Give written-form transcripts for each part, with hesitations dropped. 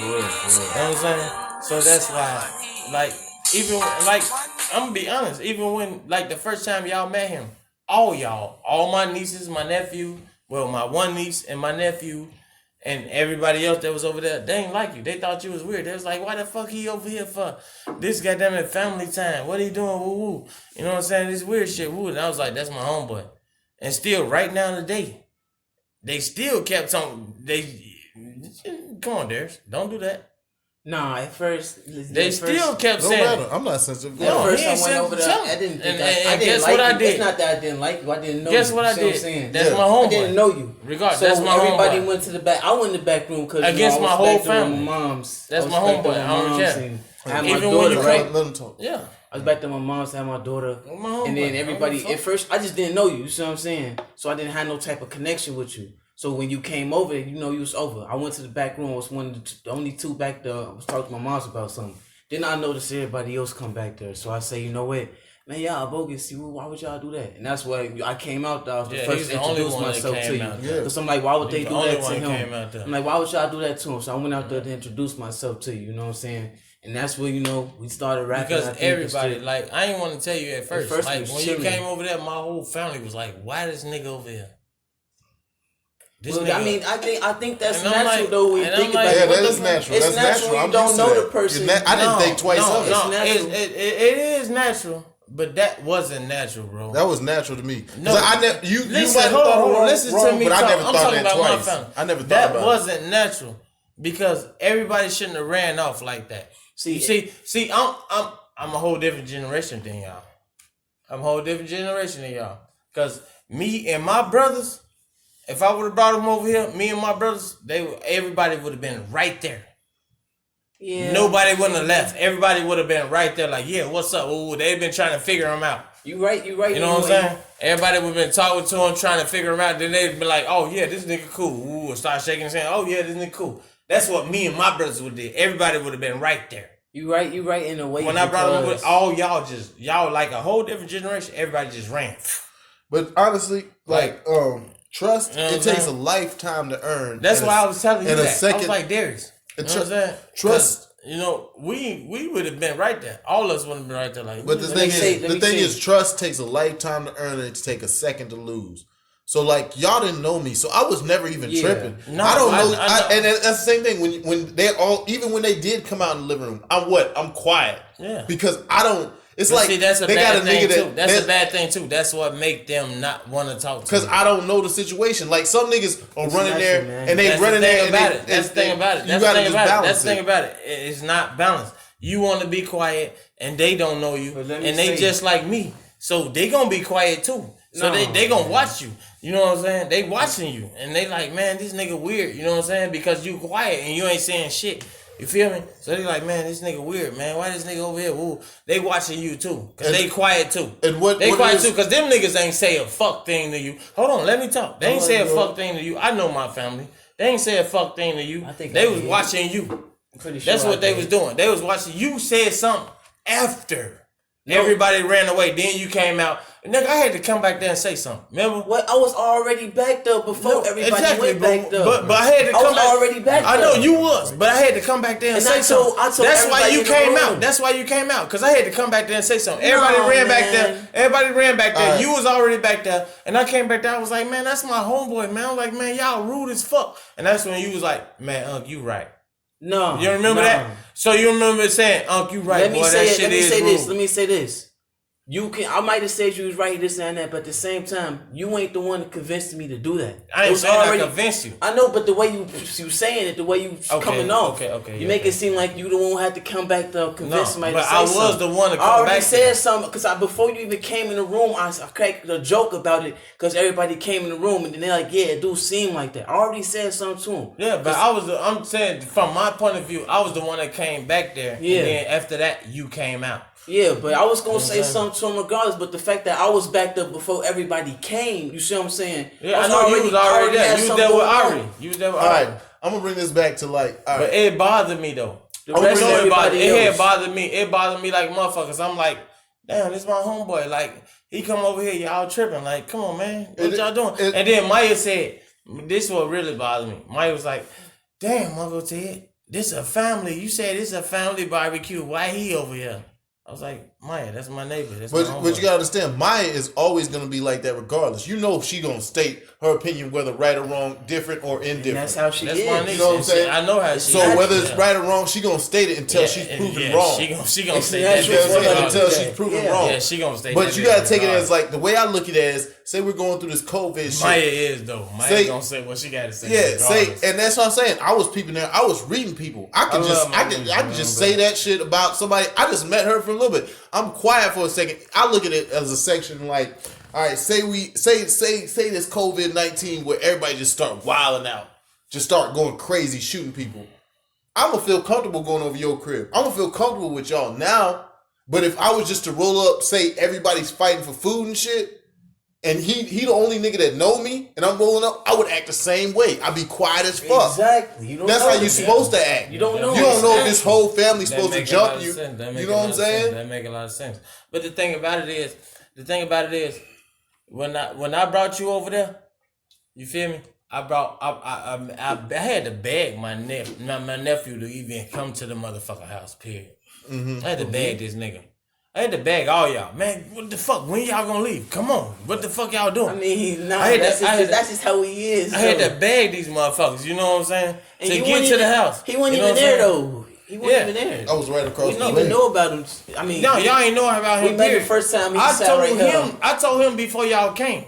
real. You know what I'm saying? So that's why, like, even like I'm gonna be honest, even when like the first time y'all met him, all my nieces, my nephew, well, my one niece and my nephew, and everybody else that was over there, they ain't like you. They thought you was weird. They was like, why the fuck he over here for? This goddamn it family time. What he doing? Woo woo. You know what I'm saying? This weird shit. Woo. And I was like, that's my homeboy. And still, right now today, they still kept on. Come on, Darius, don't do that. Nah, at first they still kept saying. Matter. I'm not sensitive. At first I went over there. I didn't think I didn't guess like what you. I did? It's not that I didn't like you. I didn't know guess you. What I did? What I'm saying? That's my homeboy. I didn't know you. Regardless, so that's my everybody homeboy. went to the back. I went in the back room because against my whole family. My mom's. That's my homeboy. I don't care. I had my Even daughter, when you right? Let him talk. Yeah. I was back there. My mom's had my daughter, and then everybody. At first, I just didn't know you. You see what I'm saying? So I didn't have no type of connection with you. So when you came over, you know you was over. I went to the back room. I was one of the only two back there. I was talking to my mom's about something. Then I noticed everybody else come back there. So I say, you know what? Man, y'all bogus. See, why would y'all do that? And that's why I came out there. I was the first to introduce myself to you. Because I'm like, why would they do that to him? I'm like, why would y'all do that to him? So I went out there to introduce myself to you. You know what I'm saying? And that's where, you know, we started rapping. Because everybody, like, I didn't want to tell you at first like, when you came over there, my whole family was like, why this nigga over here? Well, I mean, I think that's natural though. When you think about it, yeah, that is natural. It's natural. You don't know the person. I didn't think twice of it. It's natural. It is natural, but that wasn't natural, bro. That was natural to me. No, I never. You listen, might hold thought on, listen to me. But talk. I never I'm thought talking that about twice. my family. I never thought that about it. wasn't natural because everybody shouldn't have ran off like that. See, I'm a whole different generation than y'all. I'm a whole different generation than y'all. Cause me and my brothers. If I would have brought them over here, me and my brothers, everybody would have been right there. Yeah. Nobody wouldn't have left. Everybody would have been right there like, yeah, what's up? Ooh, they've been trying to figure them out. You right. You know what I'm saying? Everybody would have been talking to them, trying to figure them out. Then they'd be like, oh, yeah, this nigga cool. Ooh, start shaking his hand. Oh, yeah, this nigga cool. That's what me and my brothers would do. Everybody would have been right there. You right in a way. When I brought them over, all y'all like a whole different generation, everybody just ran. But honestly, trust, it takes a lifetime to earn. That's why I was telling you that. Second, I was like, Darius. You know what I'm saying? Trust. You know, we would have been right there. All of us would have been right there. Like, but the thing is, trust takes a lifetime to earn and it takes a second to lose. So like y'all didn't know me, so I was never even tripping. No, I don't know. And that's the same thing when they all, even when they did come out in the living room, I'm quiet. Yeah. Because I don't. It's but like see, that's a bad thing too. That's a bad thing too. That's what make them not want to talk to. Because I don't know the situation. Like some niggas are running there and they running there. That's the thing about it. That's the thing about it. It's not balanced. You want to be quiet and they don't know you, and they just like me, so they gonna be quiet too. So they gonna watch you. You know what I'm saying? They watching you and they like, man, this nigga weird. You know what I'm saying? Because you quiet and you ain't saying shit. You feel me? So they like, man, this nigga weird, man. Why this nigga over here? Ooh, they watching you too, cause they quiet too. And they quiet too, cause them niggas ain't say a fuck thing to you. Hold on, let me talk. They ain't say a fuck thing to you. I know my family. They ain't say a fuck thing to you. They was watching you. That's what they was doing. They was watching you. Said something after everybody ran away. Then you came out. Nigga, I had to come back there and say something. Remember? What? I was already back there before everybody went back there. But I had to come back. I was already back there. I know you was, but I had to come back there and say something. That's why you came out. That's why you came out. Because I had to come back there and say something. Everybody ran back there. Everybody ran back there. You was already back there. And I came back there. I was like, man, that's my homeboy, man. I was like, man, y'all rude as fuck. And that's when you was like, man, Unc, you right. No. You remember that? So you remember saying, Unc, you right. Let me say this. You can. I might have said you was right, this and that, but at the same time, you ain't the one that convinced me to do that. I ain't saying I convinced you. I know, but the way you saying it, the way you coming off, you make it seem like you the one who had to come back to convince somebody to say something. But I was the one to come back. I already said something because before you even came in the room, I cracked a joke about it because everybody came in the room and then they're like, yeah, it do seem like that. I already said something to him. Yeah, but I'm saying from my point of view, I was the one that came back there. Yeah. And then after that, you came out. Yeah, but I was going to say something to him regardless, but the fact that I was back there before everybody came, you see what I'm saying? Yeah, I know you was already there. You was there with Ari. All right, I'm going to bring this back to But it bothered me though. It had bothered me. It bothered me like motherfuckers. I'm like, damn, this my homeboy. Like, he come over here, y'all tripping. Like, come on, man. What y'all doing? And then Maya said, this is what really bothered me. Maya was like, damn, Uncle Ted. this a family. You said it's a family barbecue. Why he over here? I was like, Maya, that's my neighbor. But you gotta understand, Maya is always gonna be like that regardless. You know she gonna state her opinion whether right or wrong, different or indifferent. And that's how she is. You know what I'm saying? I know how she is. So whether it's right or wrong, she gonna state it until she's proven wrong. She gonna say that until she's proven wrong. Yeah, she gonna state. But you gotta take it as like the way I look at it as, say we're going through this COVID shit. Maya is though. Maya gonna say what she gotta say. Yeah, and that's what I'm saying. I was peeping there. I was reading people. I can just say that shit about somebody. I just met her for a little bit. I'm quiet for a second. I look at it as a section like, all right, say this COVID-19 where everybody just start wilding out, just start going crazy, shooting people. I'm gonna feel comfortable going over your crib. I'm gonna feel comfortable with y'all now. But if I was just to roll up, say everybody's fighting for food and shit, and he the only nigga that know me, and I'm rolling up, I would act the same way. I'd be quiet as fuck. Exactly. That's how you're supposed to act. You don't know. You don't know if this whole family's supposed to jump you. You know what I'm saying? That make a lot of sense. But the thing about it is, when I brought you over there, you feel me? I had to beg my nephew to even come to the motherfucking house. Period. I had to beg this nigga. I had to beg all y'all, man. What the fuck? When y'all gonna leave? Come on. What the fuck y'all doing? I mean, that's just how he is. I had to beg these motherfuckers. You know what I'm saying? And to get to the house. He wasn't even there though. He wasn't even there. I was right across the way. We didn't even know about him. I mean, no, y'all ain't know about him. We met the first time. I told him before y'all came.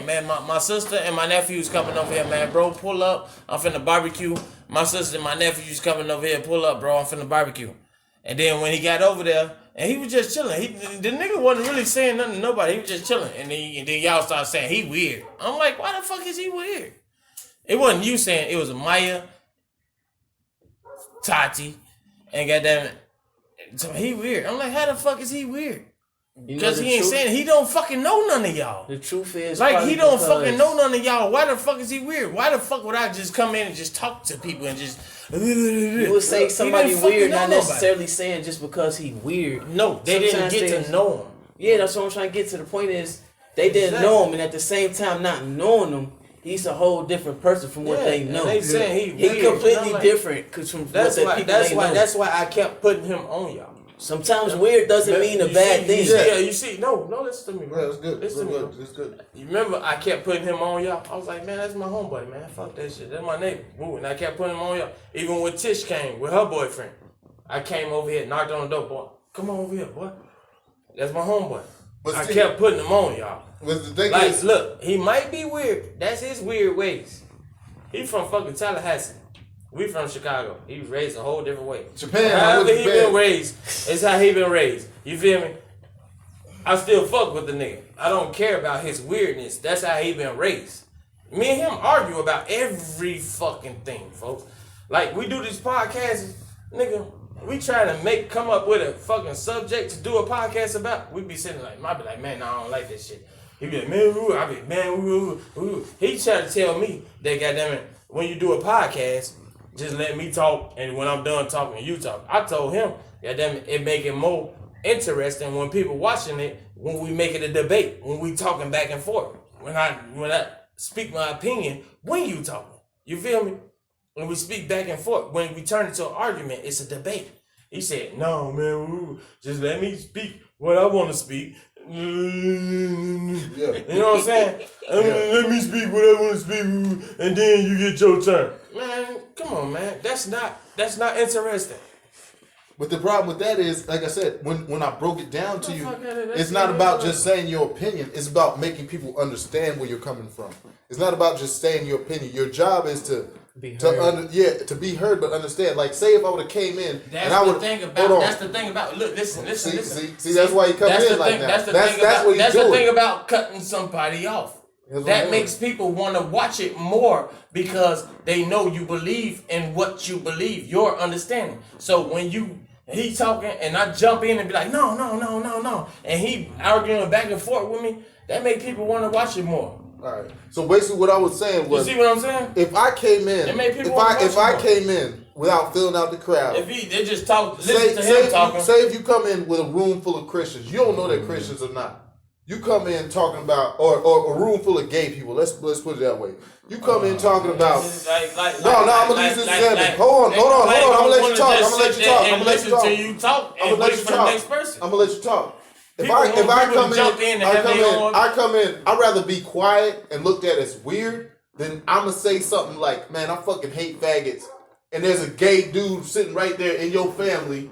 Man, my sister and my nephew's coming over here, man. Bro, pull up. I'm finna barbecue. My sister and my nephew's coming over here. Pull up, bro. I'm finna barbecue. And then when he got over there, and he was just chilling. The nigga wasn't really saying nothing to nobody. He was just chilling. And then y'all started saying he weird. I'm like, why the fuck is he weird? It wasn't you saying. It was Maya, Tati, and goddamn it. So he weird. I'm like, how the fuck is he weird? Because he ain't saying he don't fucking know none of y'all. The truth is, like he don't fucking know none of y'all. Why the fuck is he weird? Why the fuck would I just come in and just talk to people and just? You would say somebody weird, not necessarily saying just because he weird. No, they didn't get to know him. Yeah, that's what I'm trying to get to. The point is, they didn't know him, and at the same time, not knowing him, he's a whole different person from what they know. They saying he completely different from what the people they know. That's why I kept putting him on y'all. Sometimes weird doesn't mean a bad thing. Yeah, you see, no, listen to me, bro. Yeah, it's good. It's good. You remember I kept putting him on y'all? I was like, man, that's my homeboy, man. Fuck that shit. That's my neighbor. Ooh, and I kept putting him on y'all. Even when Tish came with her boyfriend, I came over here, knocked on the door, boy. Come on over here, boy. That's my homeboy. But I kept putting him on y'all. Look, he might be weird. That's his weird ways. He from fucking Tallahassee. We from Chicago. He was raised a whole different way. Japan. However he been raised, it's how he been raised. You feel me? I still fuck with the nigga. I don't care about his weirdness. That's how he been raised. Me and him argue about every fucking thing, folks. Like, we do these podcasts, nigga, we try to come up with a fucking subject to do a podcast about. We be sitting like, I be like, man, I don't like this shit. He be like, man, woo. I be like, man, woo. He try to tell me that, goddamn it, when you do a podcast, just let me talk, and when I'm done talking, you talk. I told him, goddamn it make it more interesting when people watching it, when we make it a debate, when we talking back and forth. When I speak my opinion, when you talking. You feel me? When we speak back and forth, when we turn it to an argument, it's a debate. He said, no, man, just let me speak what I want to speak. Yeah. You know what I'm saying? Let me speak what I want to speak, and then you get your turn. Man, come on, man. That's not interesting. But the problem with that is, like I said, when I broke it down to you, it's not about just saying your opinion. It's about making people understand where you're coming from. It's not about just saying your opinion. Your job is to be heard, but understand. Like, say if I would have came in, That's the thing about. Look, listen. See, that's why you come in like that. That's the thing about cutting somebody off. That makes people want to watch it more because they know you believe in what you believe, your understanding. So when he talking and I jump in and be like, no, and he arguing back and forth with me, that make people want to watch it more. All right. So basically, what I was saying was, you see what I'm saying? If I came in, if I came in without filling out the crowd, they just talk, listen to him talking. Say if you come in with a room full of Christians, you don't know that Christians or not. You come in talking about, or a room full of gay people. Let's put it that way. You come in talking about. I'm gonna use this example. Hold on. I'm gonna let you talk. I'm gonna let you talk. I'm gonna let you talk. I'm gonna let you talk. I'm gonna let you talk. If I come in, I'd rather be quiet and looked at as weird than I'm gonna say something like, "Man, I fucking hate faggots," and there's a gay dude sitting right there in your family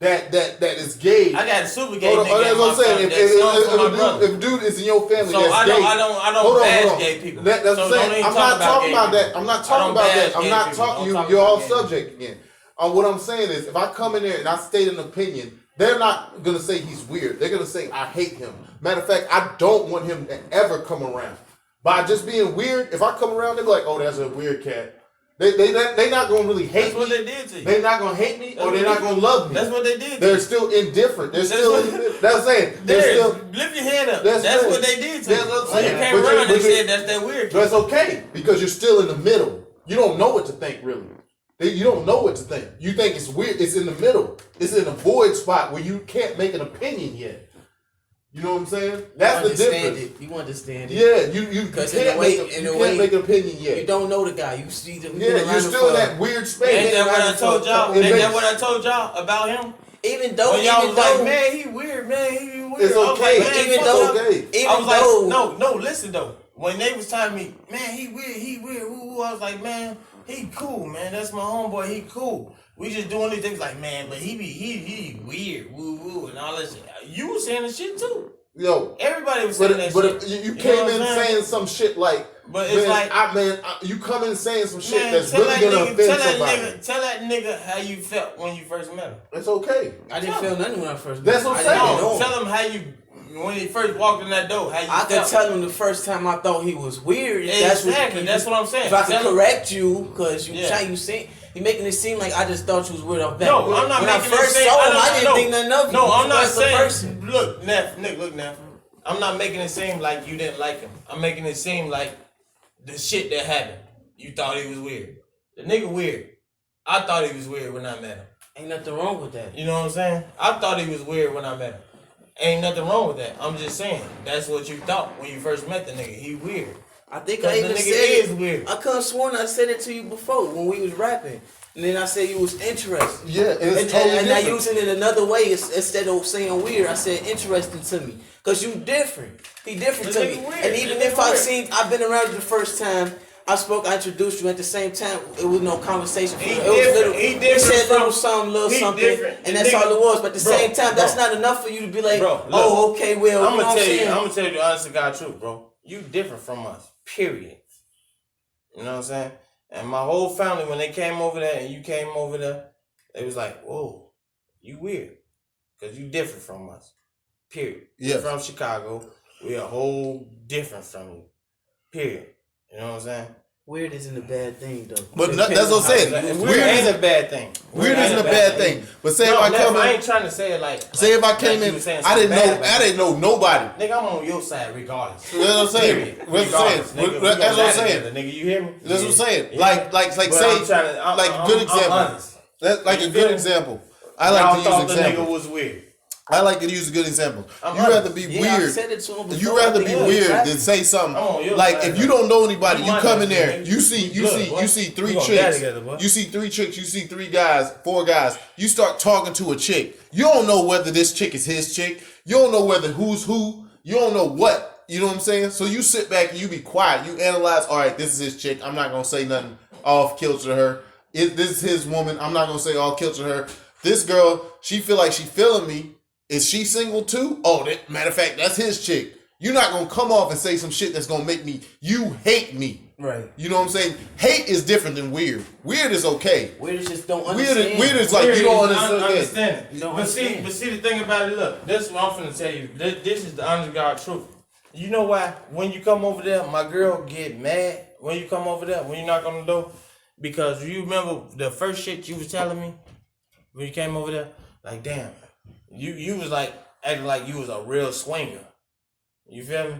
that is gay. I got a super gay nigga. That's what I'm saying. If a dude is in your family so that's gay, I don't bash gay people. That's what I'm saying. I'm not talking about that. I'm not talking about that. I'm not talking. You're all subject again. What I'm saying is, if I come in there and I state an opinion, they're not gonna say he's weird. They're gonna say I hate him. Matter of fact, I don't want him to ever come around. By just being weird, if I come around, they're like, "Oh, that's a weird cat." They not gonna really hate me. That's what they did to you. They're not gonna hate me, or they're not gonna love me. That's what they did. They're still indifferent. That's what I'm saying. They're still lift your head up. That's what they did to you. That's what I'm saying. You came around and said that's that weird. That's okay because you're still in the middle. You don't know what to think really. You don't know what to think. You think it's weird. It's in the middle. It's in a void spot where you can't make an opinion yet. You know what I'm saying? That's the difference. You understand it. Yeah, you can't make an opinion yet. You don't know the guy. You see the you're still in that weird space. Ain't that what I told y'all? Ain't that what I told y'all about him? Even though y'all was like, man, he weird, man, he weird. It's okay. No, listen though. When they was telling me, man, he weird, woo, I was like, man, he cool, man. That's my homeboy, he cool. We just doing these things like, man, but he weird, woo, and all that shit. You was saying the shit too. Yo, everybody was saying that shit. But you came in saying some shit like, but it's you come in saying some shit that's really gonna offend somebody. Tell that nigga how you felt when you first met him. It's okay. I didn't feel nothing when I first met him. That's what I'm saying. Tell him how you. When he first walked in that door, how you felt. I could tell him the first time I thought he was weird. Exactly, that's what I'm saying. If I could correct you, because you making it seem like I just thought you was weird off that. No, I'm not making it seem. I didn't think nothing of you. No, I'm not saying. Look, Nick, look now. I'm not making it seem like you didn't like him. I'm making it seem like the shit that happened. You thought he was weird. The nigga weird. I thought he was weird when I met him. Ain't nothing wrong with that. You know what I'm saying? I thought he was weird when I met him. Ain't nothing wrong with that. I'm just saying that's what you thought when you first met the nigga. He weird. I think I even said it. Weird. I could have sworn I said it to you before when we was rapping, and then I said you was interested. Yeah, and I using it another way instead of saying weird. I said interesting to me because you different. He different to me. Weird. And even if I've been around you the first time. I introduced you at the same time. It was no conversation. He said little something, and that's all it was. But at the same time, that's not enough for you to be like, oh, okay, well, I'm gonna tell you the honest to God truth, bro. You different from us, period. You know what I'm saying? And my whole family, when they came over there and you came over there, they was like, whoa, you weird. Because you different from us, period. Yeah. You're from Chicago. We a whole different from you, period. You know what I'm saying? Weird isn't a bad thing, though. But that's what I'm saying. Weird ain't a bad thing. Weird isn't a bad thing. But say if I come in, I ain't trying to say it like. Say if I came in, I didn't know nobody. Nigga, I'm on your side regardless. That's what I'm saying. That's what I'm saying. Nigga, you hear me? That's what I'm saying. Like say, like good example. That's like a good example. I like to use example. The nigga was weird. I like to use a good example. You rather be weird. You rather be weird than say something. Like if you don't know anybody, you come in there, you see three chicks. You see three chicks, you see 3 guys, 4 guys. You start talking to a chick. You don't know whether this chick is his chick. You don't know whether who's who. You don't know what. You know what I'm saying? So you sit back and you be quiet. You analyze, all right, this is his chick. I'm not going to say nothing off kilter to her. This is his woman. I'm not going to say off kilter to her. This girl, she feel like she feeling me. Is she single too? Oh, matter of fact, that's his chick. You're not going to come off and say some shit that's going to make you hate me. Right. You know what I'm saying? Hate is different than weird. Weird is okay. Weird is just don't understand. Weird is like you don't understand. But see the thing about it, look, this is what I'm finna tell you. This is the honest God truth. You know why? When you come over there, my girl get mad when you come over there, when you knock on the door. Because you remember the first shit you was telling me when you came over there? Like, damn. You was like acting like you was a real swinger. You feel me?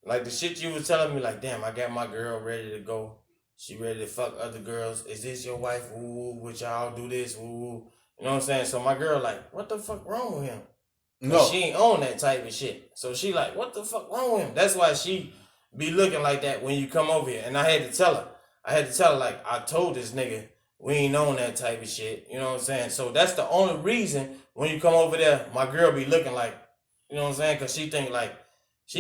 Like the shit you was telling me, like, damn, I got my girl ready to go. She ready to fuck other girls. Is this your wife? Ooh, would y'all do this? Ooh. You know what I'm saying? So my girl like, what the fuck wrong with him? No. She ain't on that type of shit. So she like, what the fuck wrong with him? That's why she be looking like that when you come over here. And I had to tell her, like, I told this nigga, we ain't on that type of shit. You know what I'm saying? So that's the only reason when you come over there, my girl be looking like, you know what I'm saying? Because she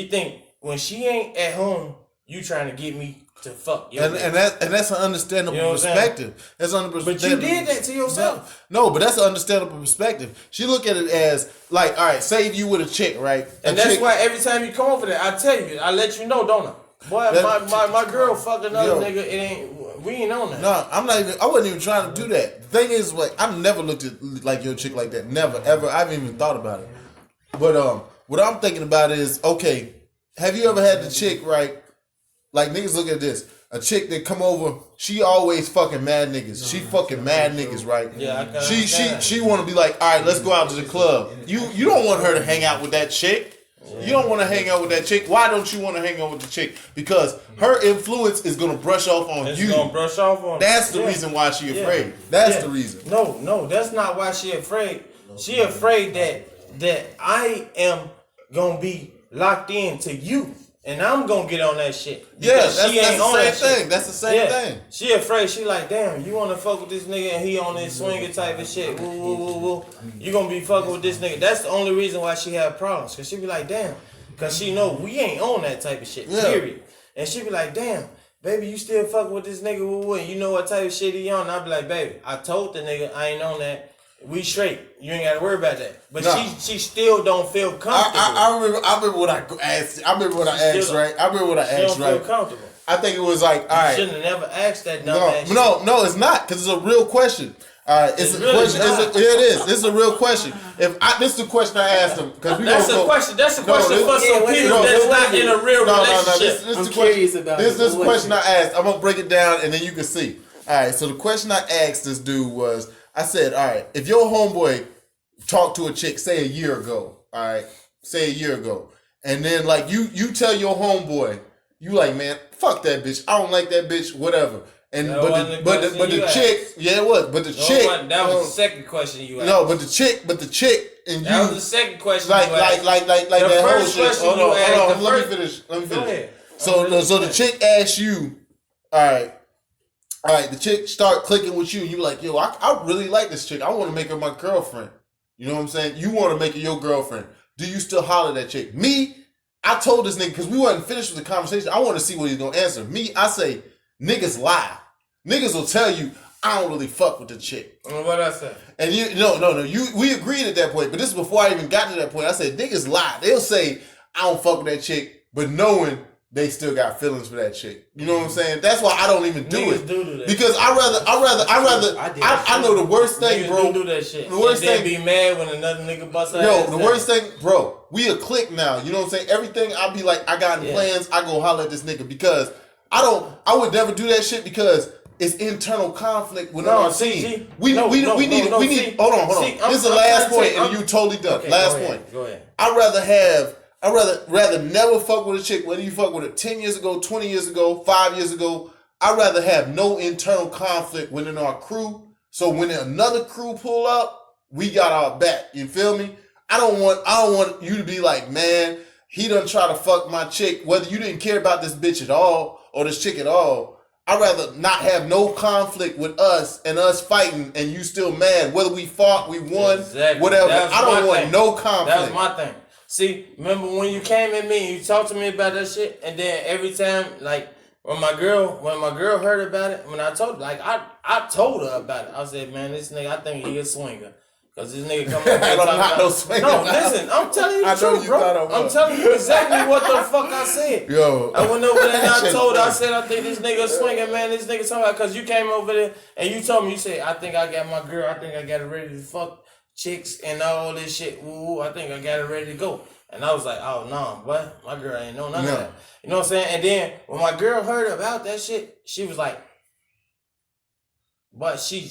think when she ain't at home, you trying to get me to fuck you. And that's an understandable perspective. That's But you did that to yourself. No, but that's an understandable perspective. She look at it as like, all right, say you with a chick, right? And that's why every time you come over there, I tell you, I let you know, don't I? Boy, my girl fucked another nigga. It ain't. We ain't on that. No, I'm not even. I wasn't even trying to do that. The thing is, like, I've never looked at like your chick like that. Never, ever. I haven't even thought about it. But what I'm thinking about is, okay, have you ever had the chick, right? Like, niggas look at this. A chick that come over, she always fucking mad niggas. She fucking mad niggas, right? Yeah, she want to be like, all right, let's go out to the club. You don't want her to hang out with that chick. You don't want to hang out with that chick. Why don't you want to hang out with the chick? Because her influence is going to brush off on you. Going to brush off on. That's the reason why she afraid. That's the reason. No, that's not why she afraid. She afraid that I am going to be locked in to you. And I'm going to get on that shit. Yeah, that's the same thing. That's the same thing. She afraid. She like, damn, you want to fuck with this nigga and he on this swinger type of shit. Woo, woo, woo, woo. You going to be fucking with this nigga. That's the only reason why she have problems. Because she be like, damn. Because she know we ain't on that type of shit, period. And she be like, damn, baby, you still fucking with this nigga. Woo, woo. And you know what type of shit he on. And I be like, baby, I told the nigga I ain't on that. We straight. You ain't got to worry about that. But she still don't feel comfortable. I remember what I asked. I remember what I asked, right? I remember what I asked, right? She don't feel comfortable. I think it was like, all right. You shouldn't have never asked that dumb ass No, it's not, because it's a real question. All right, it's a really question. It is. This is a real question. This is the question I asked him. That's a question. That's a question for some people that's not in a real relationship. I'm curious about this. This is the question I asked. I'm gonna break it down and then you can see. All right. So the question I asked this dude was, I said, all right, if your homeboy talked to a chick, say a year ago, all right, and then like you tell your homeboy, you like, man, fuck that bitch, I don't like that bitch, whatever. And but the chick, yeah, it was, but the chick, that was the second question you asked. No, but the chick, and that was the second question. Like that whole shit. Hold on, let me finish. Go ahead. So the chick asked you, all right, the chick start clicking with you, and you like, yo, I really like this chick. I want to make her my girlfriend. You know what I'm saying? You want to make her your girlfriend. Do you still holler at that chick? Me, I told this nigga, because we wasn't finished with the conversation, I want to see what he's going to answer. Me, I say, niggas lie. Niggas will tell you, I don't really fuck with the chick. What I say? And we agreed at that point, but this is before I even got to that point. I said, niggas lie. They'll say, I don't fuck with that chick, but knowing they still got feelings for that chick. You know what I'm saying? That's why I don't even do it. Do that. Because I know the worst thing, niggas bro. Do that shit. The worst thing. Be mad when another nigga bust her Yo, ass the down. worst thing, bro. We a clique now. You know what I'm saying? Everything I be like, I got plans. I go holler at this nigga because I would never do that shit because it's internal conflict with our team. We need. Hold on. This is the last point, and you totally done. Okay, last point. Go ahead. I'd rather never fuck with a chick, whether you fuck with her 10 years ago, 20 years ago, 5 years ago. I'd rather have no internal conflict within our crew. So when another crew pull up, we got our back. You feel me? I don't want you to be like, man, he done try to fuck my chick, whether you didn't care about this bitch at all or this chick at all. I'd rather not have no conflict with us and us fighting and you still mad. Whether we fought, we won, whatever. I don't want no conflict. That was my thing. See, remember when you came at me and you talked to me about that shit, and then every time, like, when my girl heard about it, when I told her, like, I told her about it. I said, man, this nigga, I think he a swinger. Because this nigga come up here talking about... no swinger. No, listen, I'm telling you the truth, bro. I'm telling you exactly what the fuck I said. Yo. I went over there and I told her, I said, I think this nigga swinging, man. This nigga talking about, because you came over there and you told me, you said, I think I got my girl, I think I got her ready to fuck chicks and all this shit. Woo, I think I got her ready to go. And I was like, oh, no, but my girl ain't know none of that. You know what I'm saying? And then when my girl heard about that shit, she was like, but she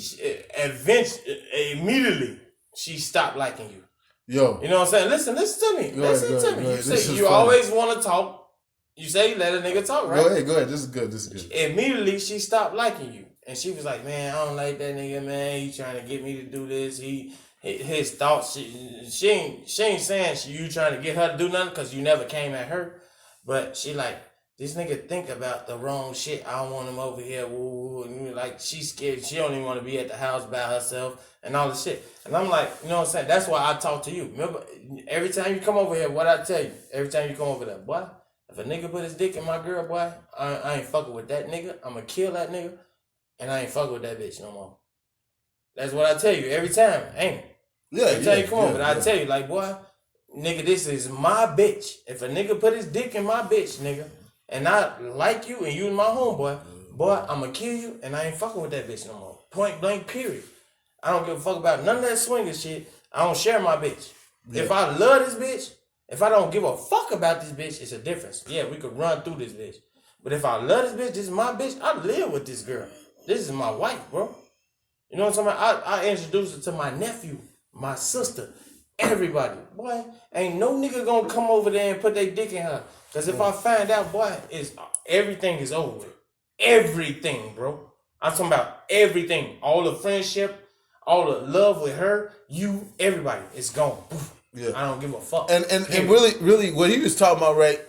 immediately, she stopped liking you. Yo. You know what I'm saying? Listen to me. Listen to me. You say you always want to talk. You say let a nigga talk, right? Go ahead. This is good. Immediately, she stopped liking you. And she was like, man, I don't like that nigga, man. He trying to get me to do this. He his thoughts. She ain't saying you trying to get her to do nothing because you never came at her, but she like, this nigga think about the wrong shit. I don't want him over here. Woo, and like she's scared. She don't even want to be at the house by herself and all this shit. And I'm like, you know what I'm saying? That's why I talk to you. Remember, every time you come over here, what I tell you? Every time you come over there, boy, if a nigga put his dick in my girl, boy, I ain't fucking with that nigga. I'ma kill that nigga, and I ain't fucking with that bitch no more. That's what I tell you every time, ain't it? Yeah, every time you come over, I tell you, like, boy, nigga, this is my bitch. If a nigga put his dick in my bitch, nigga, and I like you and you my homeboy, boy, I'ma kill you and I ain't fucking with that bitch no more. Point blank, period. I don't give a fuck about none of that swinger shit. I don't share my bitch. Yeah. If I love this bitch, if I don't give a fuck about this bitch, it's a difference. Yeah, we could run through this bitch. But if I love this bitch, this is my bitch, I live with this girl. This is my wife, bro. You know what I'm talking about? I introduced her to my nephew, my sister, everybody. Boy, ain't no nigga gonna come over there and put their dick in her. Because if I find out, boy, everything is over with. Everything, bro. I'm talking about everything. All the friendship, all the love with her, you, everybody, it's gone. Yeah. I don't give a fuck. And really, what he was talking about, right?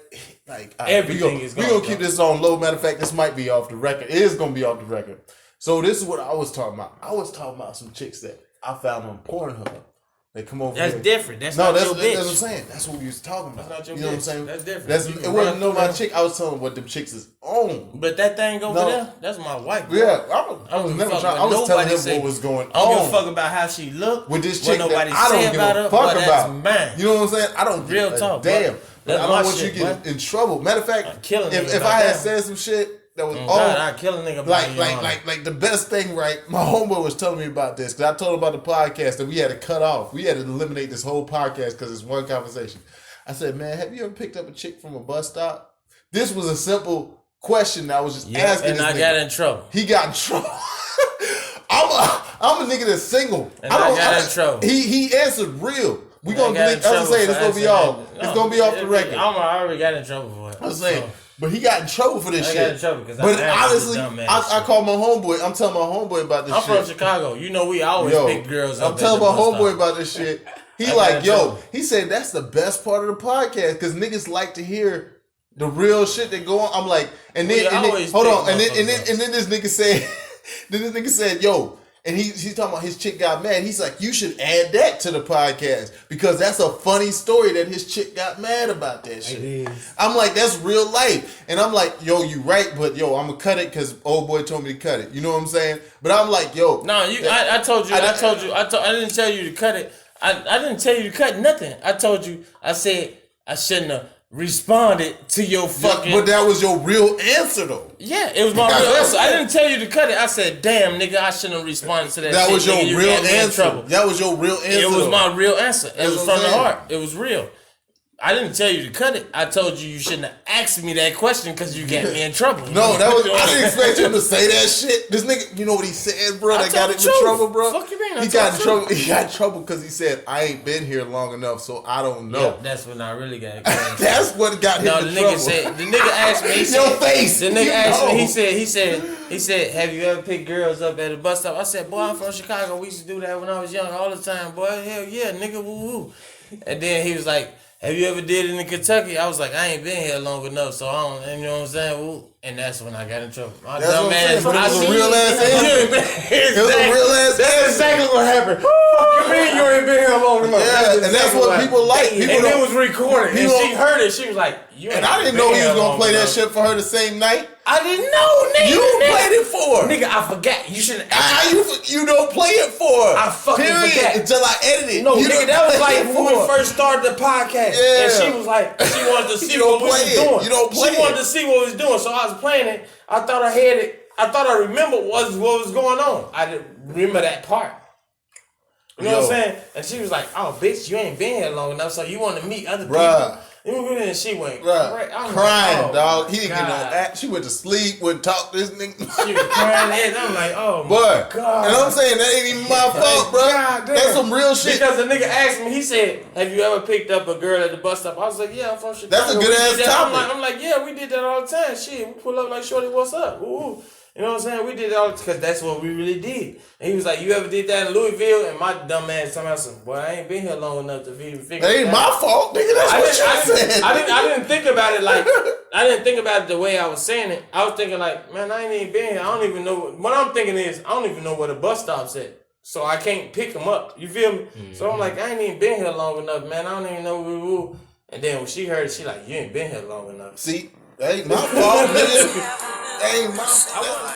Like everything is gone. We're gonna keep this on low. Matter of fact, this might be off the record. It is gonna be off the record. So this is what I was talking about. I was talking about some chicks that I found on Pornhub. They come over. That's here. Different. That's not your bitch. That's what I'm saying. That's what we was talking about. That's not your you know bitch. What I'm saying? That's different. It wasn't no my chick. I was telling what them chicks is on. But that thing over there, that's my wife. Bro. Yeah, I was telling him what was going on. I don't give a fuck about how she looked with this chick. Nobody I don't give a fuck about. Mine. You know what I'm saying? I don't real talk. Damn. I don't want shit, you to get in trouble. Matter of fact, if I had said some shit that was I kill a nigga. Like the best thing, right? My homeboy was telling me about this because I told him about the podcast that we had to cut off. We had to eliminate this whole podcast because it's one conversation. I said, man, have you ever picked up a chick from a bus stop? This was a simple question that I was just asking. And I got in trouble. He got in trouble. I'm a nigga that's single. And I got in trouble. He answered real. We gonna delete. I was saying it's gonna be off. It's gonna be off the record. I already got in trouble for it. I was saying. But he got in trouble for this shit. I got in trouble because honestly, I called my homeboy. I'm telling my homeboy about this shit. I'm from Chicago. You know we always pick girls up. I'm telling my homeboy about this shit. He like, he said that's the best part of the podcast because niggas like to hear the real shit that go on. I'm like, and then hold on, and then this nigga said, yo. And he's talking about his chick got mad. He's like, you should add that to the podcast because that's a funny story that his chick got mad about that shit. It is. I'm like, that's real life. And I'm like, yo, you right, but yo, I'm gonna cut it because old boy told me to cut it. You know what I'm saying? But I'm like, yo. No, I told you. I didn't tell you to cut it. I didn't tell you to cut nothing. I told you. I said I shouldn't have responded to your fucking. But that was your real answer though. Yeah, it was my real answer. I didn't tell you to cut it. I said, damn, nigga, I shouldn't have responded to that. That shit, was your nigga, real answer. That was your real answer. It was my real answer. It was from the heart. It was real. I didn't tell you to cut it. I told you shouldn't have asked me that question because you got me in trouble. No, that was. I didn't expect him to say that shit. This nigga, you know what he said, bro? That got him in trouble, bro. Fuck you, man. He got in trouble. He got in trouble because he said, "I ain't been here long enough, so I don't know." Yeah, that's when I really got. That's what got him in trouble. The nigga asked me. He said, your face. The nigga asked me. He said, "Have you ever picked girls up at a bus stop?" I said, "Boy, I'm from Chicago. We used to do that when I was young all the time, boy. Hell yeah, nigga, woo woo." And then he was like, have you ever did it in Kentucky? I was like, I ain't been here long enough, so I don't, you know what I'm saying? Woo. And that's when I got in trouble. My dumb ass. It was a real ass answer. It was a real ass answer. That's exactly what happened. Fuck you mean you ain't been here long enough? Yeah, and that's what people like. And it was recorded. And she heard it. She was like, you ain't. And I didn't know he was going to play that shit for her the same night. I didn't know, nigga. You played it for her. Nigga, I forgot. You shouldn't. You don't play it for her. I fucking forgot. Until I edited it. No, nigga, that was like when we first started the podcast. Yeah. And she was like, she wanted to see what we was doing. You don't play it. She wanted to see what we was doing. So I was playing it. I thought I had it. I thought I remembered what was going on. I didn't remember that part. You know what I'm saying? And she was like, oh, bitch, you ain't been here long enough, so you want to meet other people. And she went crying, like, dog. He didn't get no act. She went to sleep, wouldn't talk to this nigga. She was crying, and I'm like, oh my God. And I'm saying that ain't even my fault, bro. That's some real shit. Because the nigga asked me, he said, have you ever picked up a girl at the bus stop? I was like, yeah, I'm from Chicago. That's a good ass topic. I'm like, yeah, we did that all the time. Shit, we pull up like, shorty, what's up? Ooh. You know what I'm saying? We did it all because that's what we really did. And he was like, you ever did that in Louisville? And my dumb ass somehow said, boy, I ain't been here long enough to even figure it out. That ain't my fault, nigga. That's what you said. I didn't think about it like, I didn't think about it the way I was saying it. I was thinking like, man, I ain't even been here. I don't even know. What I'm thinking is, I don't even know where the bus stop's at. So I can't pick them up. You feel me? Mm-hmm. So I'm like, I ain't even been here long enough, man. I don't even know who. And then when she heard it, she like, you ain't been here long enough. See, that ain't my fault, nigga. That ain't my fault.